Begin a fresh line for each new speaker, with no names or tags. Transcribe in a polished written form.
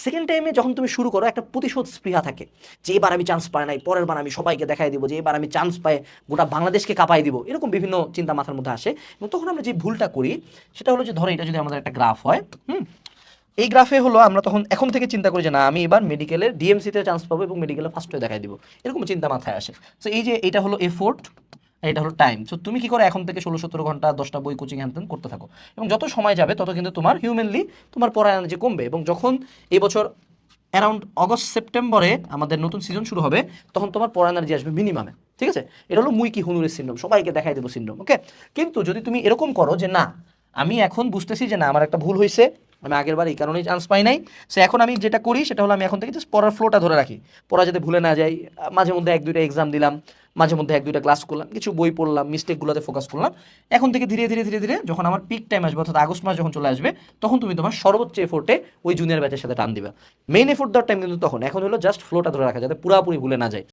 Second টাইমে যখন তুমি শুরু করো একটা প্রতিশোধ স্পৃহা থাকে যে এবার আমি চান্স পাই নাই, পরের বার আমি সবাইকে দেখাই দিব, যে এবার আমি চান্স পাই গোটা বাংলাদেশকে কাঁপাই দিব, এরকম বিভিন্ন চিন্তা মাথার মধ্যে আসে। এবং তখন আমরা যে ভুলটা করি সেটা হলো যে ধরো এটা যদি আমাদের একটা গ্রাফ হয়, এই গ্রাফে হলো আমরা তখন এখন থেকে চিন্তা করি যে না আমি এবার মেডিকেলের ডিএমসিতে চান্স পাবো এবং মেডিকেলে ফার্স্ট হয়ে দেখাই দিব, এরকম চিন্তা মাথায় আসে। তো এই যে এটা হলো এফোর্ট, এটা হলো টাইম। সো তুমি কি করো এখন থেকে 16-17 ঘন্টা 10টা বই কোচিং হ্যান ত্যান করতে থাকো, এবং যত সময় যাবে তত কিন্তু তোমার হিউম্যানলি তোমার পড়ার এনার্জি কমবে। এবং যখন এই বছর অ্যারাউন্ড অগস্ট সেপ্টেম্বরে আমাদের নতুন সিজন শুরু হবে, তখন তোমার পড়া এনার্জি আসবে মিনিমামে। ঠিক আছে, এটা হলো মুই কি হুনুরের সিন্ড্রোম, সবাইকে দেখাই দেবো সিন্ড্রোম। ওকে, কিন্তু যদি তুমি এরকম করো যে না আমি এখন বুঝতেছি যে না আমার একটা ভুল হয়েছে, আমি আগের বার এই কারণেই চান্স পাই নাই, সে এখন আমি যেটা করি সেটা হলো আমি এখন থেকে জাস্ট পড়ার ফ্লোটা ধরে রাখি, পড়া যাতে ভুলে না যাই, মাঝে মধ্যে 1-2টা এক্সাম দিলাম, মাঝে মধ্যে 1-2টা ক্লাস করলাম, কিছু বই পড়লাম, মিস্টেকগুলোতে ফোকাস করলাম। এখন থেকে ধীরে ধীরে ধীরে ধীরে যখন আমার পিক টাইম আসবে, অর্থাৎ আগস্ট মাস যখন চলে আসবে, তখন তুমি তোমার সর্বোচ্চ এফোর্টে ওই জুনিয়র ব্যাচের সাথে টান দিবে। মেইন এফোর্ট দেওয়ার টাইম কিন্তু তখন, এখন হলো জাস্ট ফ্লোটা ধরে রাখা যাতে পুরাপুরি ভুলে না যায়।